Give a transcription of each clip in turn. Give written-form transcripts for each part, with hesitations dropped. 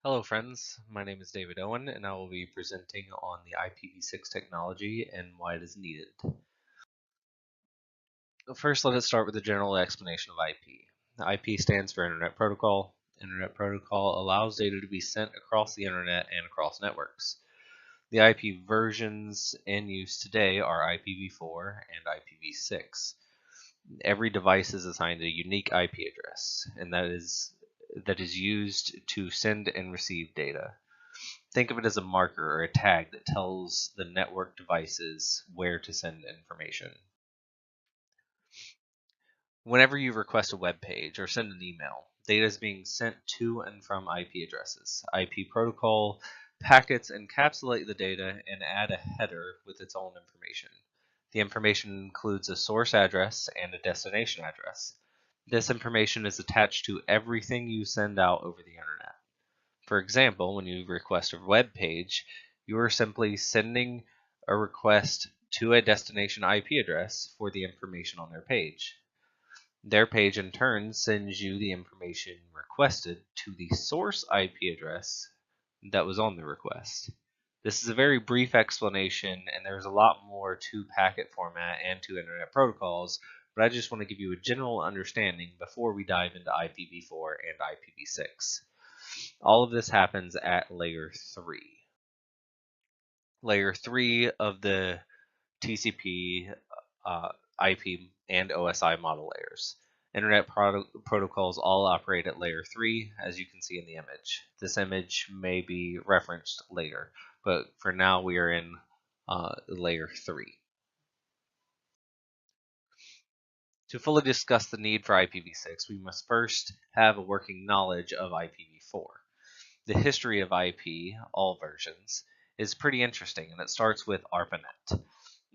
Hello friends, my name is David Owen and I will be presenting on the IPv6 technology and why it is needed. First, let us start with a general explanation of IP. The IP stands for Internet Protocol. Internet Protocol allows data to be sent across the Internet and across networks. The IP versions in use today are IPv4 and IPv6. Every device is assigned a unique IP address, and that is used to send and receive data. Think of it as a marker or a tag that tells the network devices where to send information. Whenever you request a web page or send an email, data is being sent to and from IP addresses. IP protocol packets encapsulate the data and add a header with its own information. The information includes a source address and a destination address. This information is attached to everything you send out over the internet. For example, when you request a web page, you are simply sending a request to a destination IP address for the information on their page. Their page in turn sends you the information requested to the source IP address that was on the request. This is a very brief explanation, and there's a lot more to packet format and to Internet protocols, but I just want to give you a general understanding before we dive into IPv4 and IPv6. All of this happens at layer 3. Layer 3 of the TCP, IP, and OSI model layers. Internet protocols all operate at layer 3, as you can see in the image. This image may be referenced later, but for now we are in layer 3. To fully discuss the need for IPv6, we must first have a working knowledge of IPv4. The history of IP, all versions, is pretty interesting, and it starts with ARPANET,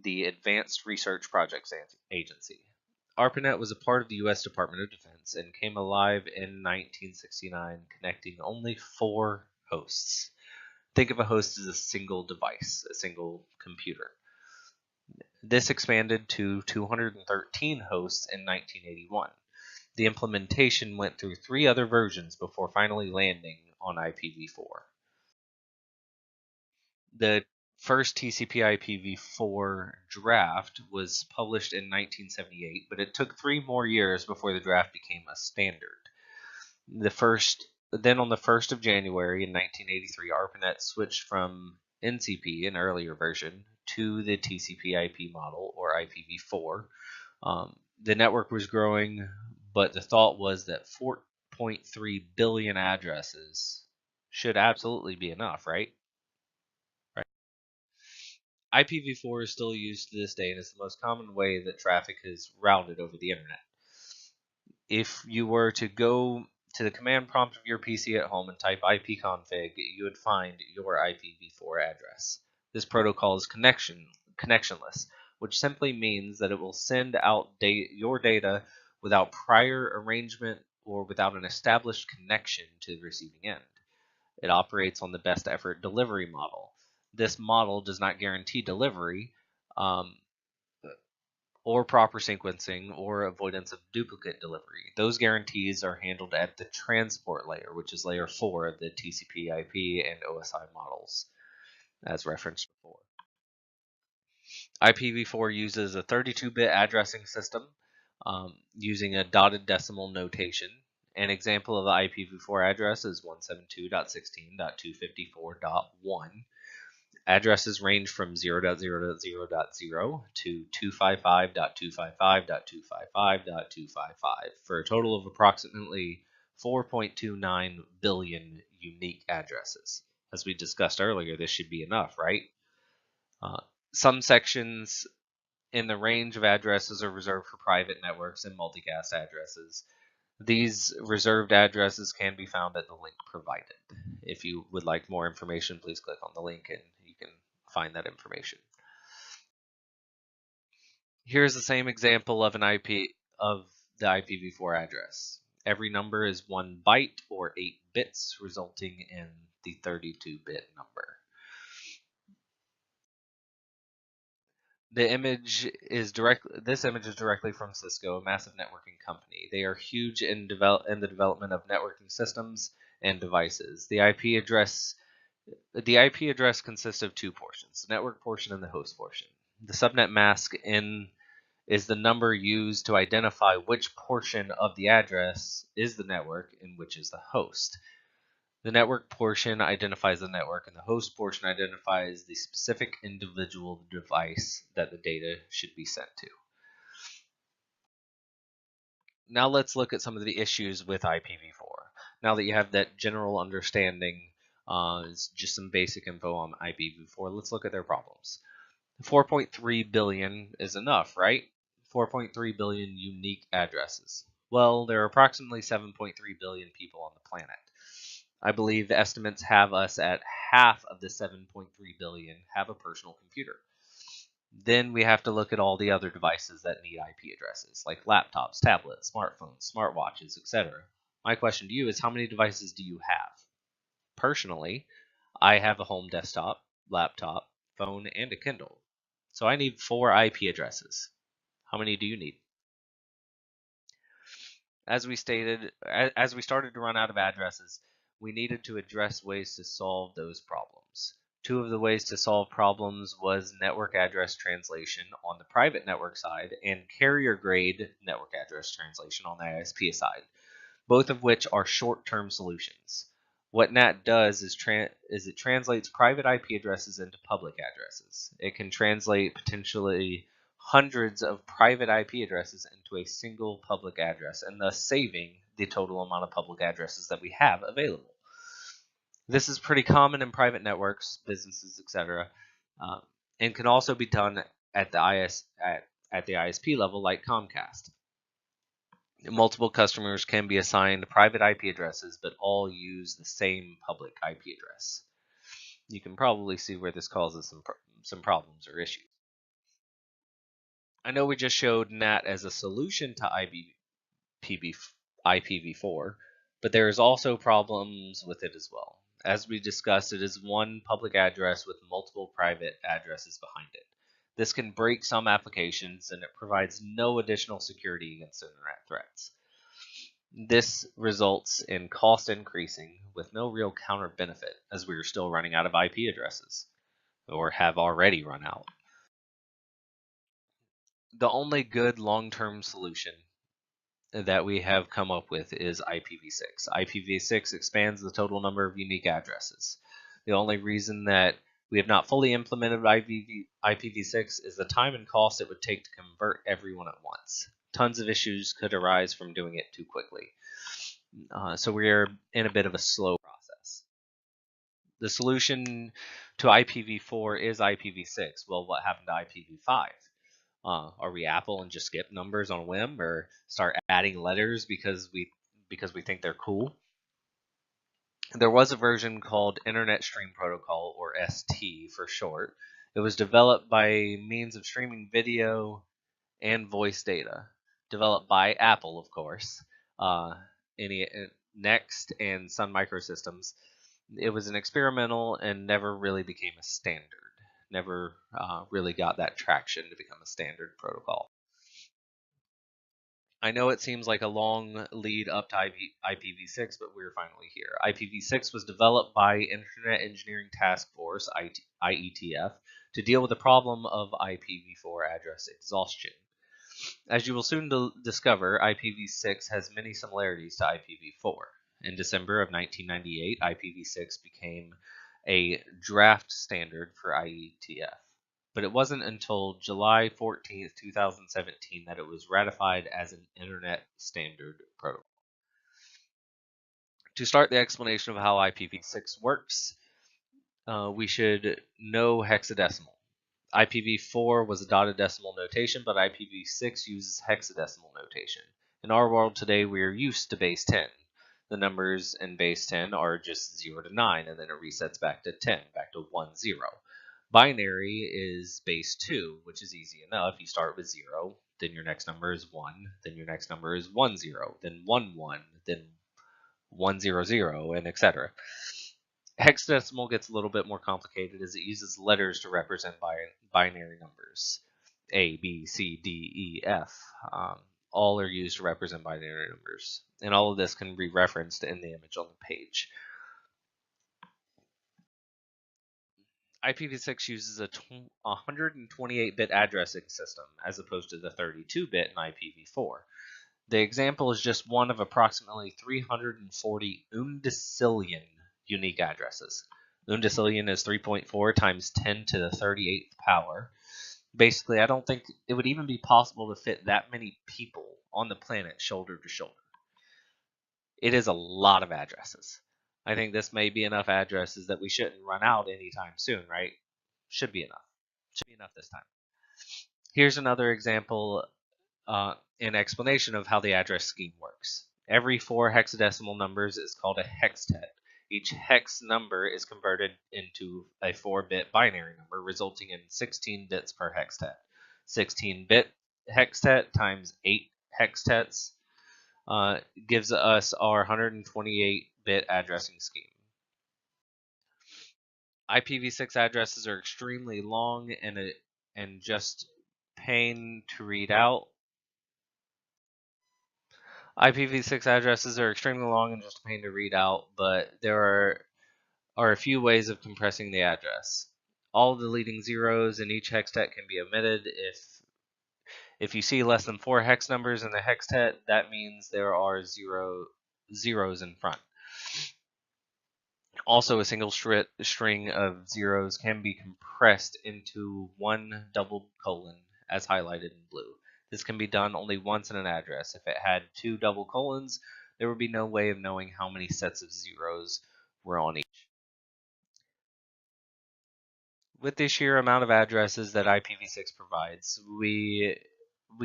the Advanced Research Projects Agency. ARPANET was a part of the U.S. Department of Defense and came alive in 1969, connecting only 4 hosts. Think of a host as a single device, a single computer. This expanded to 213 hosts in 1981. The implementation went through 3 other versions before finally landing on IPv4. The first TCP IPv4 draft was published in 1978, but it took 3 more years before the draft became a standard. Then on the 1st of January in 1983, ARPANET switched from NCP, an earlier version, to the TCP IP model, or IPv4. The network was growing, but the thought was that 4.3 billion addresses should absolutely be enough, right? IPv4 is still used to this day and is the most common way that traffic is routed over the internet. If you were to go to the command prompt of your PC at home and type ipconfig, you would find your IPv4 address. This protocol is connectionless, which simply means that it will send out your data without prior arrangement or without an established connection to the receiving end. It operates on the best effort delivery model. This model does not guarantee delivery or proper sequencing or avoidance of duplicate delivery. Those guarantees are handled at the transport layer, which is layer 4 of the TCP IP and OSI models, as referenced before. IPv4 uses a 32-bit addressing system using a dotted decimal notation. An example of the IPv4 address is 172.16.254.1. Addresses range from 0.0.0.0 to 255.255.255.255 for a total of approximately 4.29 billion unique addresses. As we discussed earlier, this should be enough, right? Some sections in the range of addresses are reserved for private networks and multicast addresses. These reserved addresses can be found at the link provided. If you would like more information, please click on the link and you can find that information. Here's the same example of the IPv4 address. Every number is 1 byte or 8 bits, resulting in the 32-bit number. This image is directly from Cisco, a massive networking company. They are huge in the development of networking systems and devices. The IP address consists of two portions, the network portion and the host portion. The subnet mask in is the number used to identify which portion of the address is the network and which is the host. The network portion identifies the network, and the host portion identifies the specific individual device that the data should be sent to. Now let's look at some of the issues with IPv4. Now that you have that general understanding, it's just some basic info on IPv4, let's look at their problems. 4.3 billion is enough, right? 4.3 billion unique addresses. Well, there are approximately 7.3 billion people on the planet. I believe the estimates have us at half of the 7.3 billion have a personal computer. Then we have to look at all the other devices that need IP addresses, like laptops, tablets, smartphones, smartwatches, etc. My question to you is, how many devices do you have? Personally, I have a home desktop, laptop, phone, and a Kindle. So I need 4 IP addresses. How many do you need? As we started to run out of addresses, we needed to address ways to solve those problems. Two of the ways to solve problems was network address translation on the private network side and carrier grade network address translation on the ISP side, both of which are short-term solutions. What NAT does is it translates private IP addresses into public addresses. It can translate potentially hundreds of private IP addresses into a single public address, and thus saving the total amount of public addresses that we have available. This is pretty common in private networks, businesses, etc., and can also be done at the ISP level, like Comcast. Multiple customers can be assigned private IP addresses, but all use the same public IP address. You can probably see where this causes some problems or issues. I know we just showed NAT as a solution to IPv4, but there is also problems with it as well. As we discussed, it is one public address with multiple private addresses behind it. This can break some applications, and it provides no additional security against internet threats. This results in cost increasing with no real counter benefit, as we are still running out of IP addresses, or have already run out. The only good long-term solution that we have come up with is IPv6. IPv6 expands the total number of unique addresses. The only reason that we have not fully implemented IPv6 is the time and cost it would take to convert everyone at once. Tons of issues could arise from doing it too quickly. So we are in a bit of a slow process. The solution to IPv4 is IPv6. Well, what happened to IPv5? Are we Apple and just skip numbers on a whim, or start adding letters because we think they're cool? There was a version called Internet Stream Protocol, or ST for short. It was developed by means of streaming video and voice data, developed by Apple, of course. Any Next and Sun Microsystems. It was an experimental and never really became a standard. Never really got that traction to become a standard protocol. I know it seems like a long lead up to IPv6, but we're finally here. IPv6 was developed by Internet Engineering Task Force, IETF, to deal with the problem of IPv4 address exhaustion. As you will soon discover, IPv6 has many similarities to IPv4. In December of 1998, IPv6 became a draft standard for IETF. But it wasn't until July 14th, 2017 that it was ratified as an Internet Standard Protocol. To start the explanation of how IPv6 works, we should know hexadecimal. IPv4 was a dotted decimal notation, but IPv6 uses hexadecimal notation. In our world today, we are used to base 10. The numbers in base 10 are just 0 to 9, and then it resets back to 10, back to 1, 0. Binary is base 2, which is easy enough. You start with 0, then your next number is 1, then your next number is 1, 0, then 1, 1, then 1, 0, 0, and etc. Hexadecimal gets a little bit more complicated as it uses letters to represent binary numbers. A, B, C, D, E, F. all are used to represent binary numbers, and all of this can be referenced in the image on the page. IPv6 uses a 128-bit addressing system as opposed to the 32-bit in IPv4. The example is just one of approximately 340 undecillion unique addresses. Undecillion is 3.4 times 10 to the 38th power. Basically, I don't think it would even be possible to fit that many people on the planet shoulder to shoulder. It is a lot of addresses. I think this may be enough addresses that we shouldn't run out anytime soon, right? Should be enough. Should be enough this time. Here's another example an explanation of how the address scheme works. Every 4 hexadecimal numbers is called a hextet. Each hex number is converted into a 4-bit binary number, resulting in 16 bits per hextet. 16-bit hextet times 8 hextets gives us our 128-bit addressing scheme. IPv6 addresses are extremely long and just pain to read out. IPv6 addresses are extremely long and just a pain to read out, but there are a few ways of compressing the address. All of the leading zeros in each hextet can be omitted. If you see less than 4 hex numbers in the hextet, that means there are zeros in front. Also, a single string of zeros can be compressed into one double colon, as highlighted in blue. This can be done only once in an address. If it had 2 double colons, there would be no way of knowing how many sets of zeros were on each. With the sheer amount of addresses that IPv6 provides, we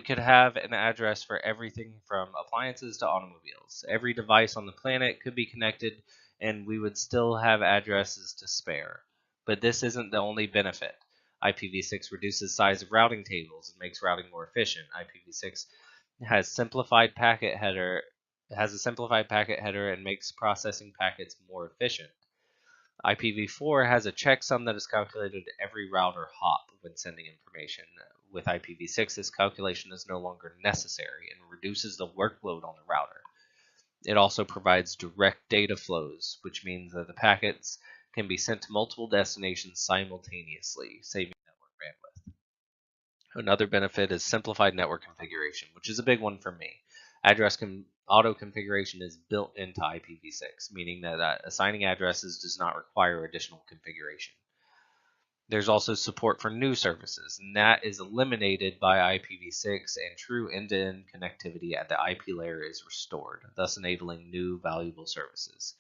could have an address for everything from appliances to automobiles. Every device on the planet could be connected, and we would still have addresses to spare. But this isn't the only benefit. IPv6 reduces size of routing tables and makes routing more efficient. IPv6 has a simplified packet header and makes processing packets more efficient. IPv4 has a checksum that is calculated every router hop when sending information. With IPv6, this calculation is no longer necessary and reduces the workload on the router. It also provides direct data flows, which means that the packets can be sent to multiple destinations simultaneously, saving network bandwidth. Another benefit is simplified network configuration, which is a big one for me. Address auto configuration is built into IPv6, meaning that assigning addresses does not require additional configuration. There's also support for new services, and that is eliminated by IPv6, and true end-to-end connectivity at the IP layer is restored, thus enabling new valuable services,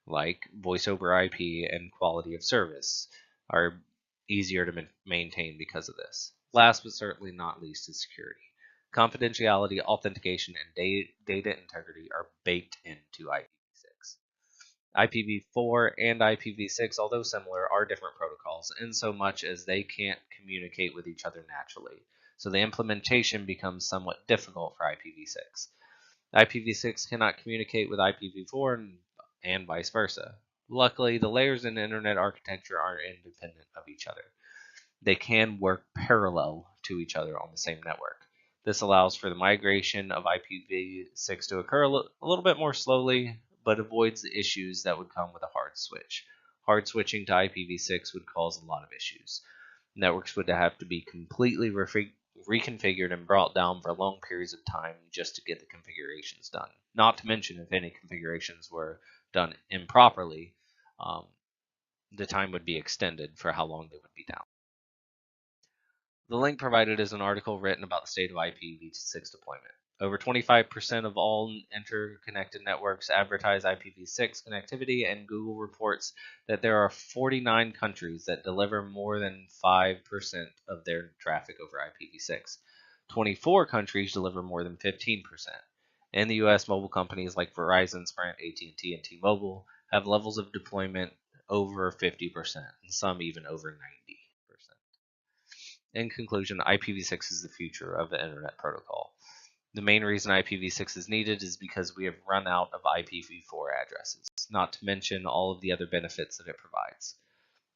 like voice over IP and quality of service are easier to maintain because of this. Last but certainly not least is security. Confidentiality, authentication, and data integrity are baked into IPv6. IPv4 and IPv6, although similar, are different protocols in so much as they can't communicate with each other naturally. So the implementation becomes somewhat difficult for IPv6. IPv6 cannot communicate with IPv4 and vice versa. Luckily, the layers in the internet architecture are independent of each other. They can work parallel to each other on the same network. This allows for the migration of IPv6 to occur a little bit more slowly, but avoids the issues that would come with a hard switch. Hard switching to IPv6 would cause a lot of issues. Networks would have to be completely reconfigured and brought down for long periods of time just to get the configurations done. Not to mention, if any configurations were done improperly, the time would be extended for how long they would be down. The link provided is an article written about the state of IPv6 deployment. Over 25% of all interconnected networks advertise IPv6 connectivity, and Google reports that there are 49 countries that deliver more than 5% of their traffic over IPv6. 24 countries deliver more than 15%. In the US, mobile companies like Verizon, Sprint, AT&T, and T-Mobile have levels of deployment over 50%, and some even over 90%. In conclusion, IPv6 is the future of the Internet Protocol. The main reason IPv6 is needed is because we have run out of IPv4 addresses, not to mention all of the other benefits that it provides.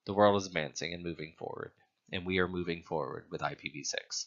The world is advancing and moving forward, and we are moving forward with IPv6.